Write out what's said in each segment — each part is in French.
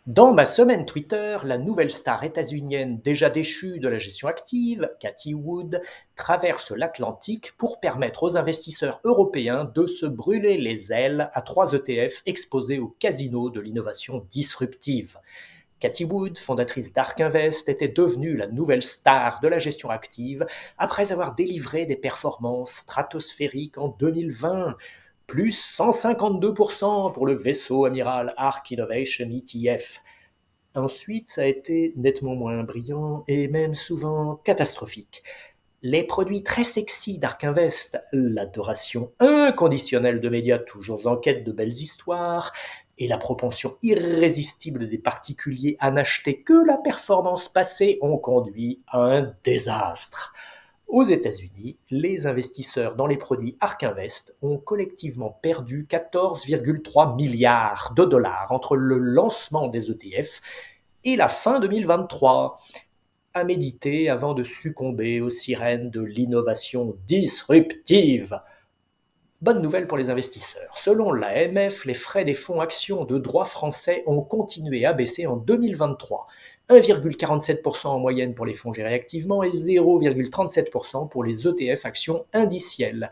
Dans ma semaine Twitter, la nouvelle star états-unienne déjà déchue de la gestion active, Cathie Wood, traverse l'Atlantique pour permettre aux investisseurs européens de se brûler les ailes à 3 ETF exposés au casino de l'innovation disruptive. Cathie Wood, fondatrice d'Ark Invest, était devenue la nouvelle star de la gestion active après avoir délivré des performances stratosphériques en 2020, plus 152% pour le vaisseau amiral Ark Innovation ETF. Ensuite, ça a été nettement moins brillant et même souvent catastrophique. Les produits très sexy d'Ark Invest, l'adoration inconditionnelle de médias toujours en quête de belles histoires, et la propension irrésistible des particuliers à n'acheter que la performance passée ont conduit à un désastre. Aux États-Unis, les investisseurs dans les produits Ark Invest ont collectivement perdu 14,3 milliards de dollars entre le lancement des ETF et la fin 2023, à méditer avant de succomber aux sirènes de l'innovation disruptive. Bonne nouvelle pour les investisseurs. Selon l'AMF, les frais des fonds actions de droit français ont continué à baisser en 2023. 1,47% en moyenne pour les fonds gérés activement et 0,37% pour les ETF actions indicielles.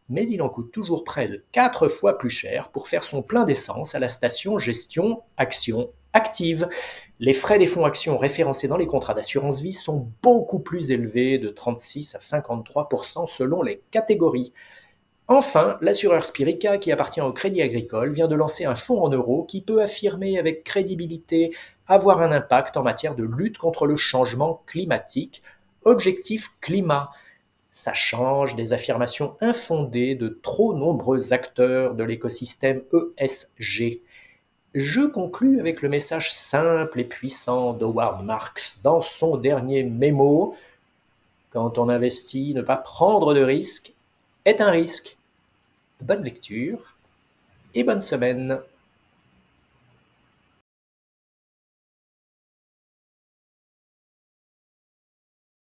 Mais il en coûte toujours près de 4 fois plus cher pour faire son plein d'essence à la station gestion actions active. Les frais des fonds actions référencés dans les contrats d'assurance vie sont beaucoup plus élevés, de 36 à 53% selon les catégories. Enfin, l'assureur Spirica, qui appartient au Crédit Agricole, vient de lancer un fonds en euros qui peut affirmer avec crédibilité avoir un impact en matière de lutte contre le changement climatique. Objectif climat. Ça change des affirmations infondées de trop nombreux acteurs de l'écosystème ESG. Je conclus avec le message simple et puissant d'Howard Marks dans son dernier mémo. Quand on investit, ne pas prendre de risque est un risque. Bonne lecture et bonne semaine.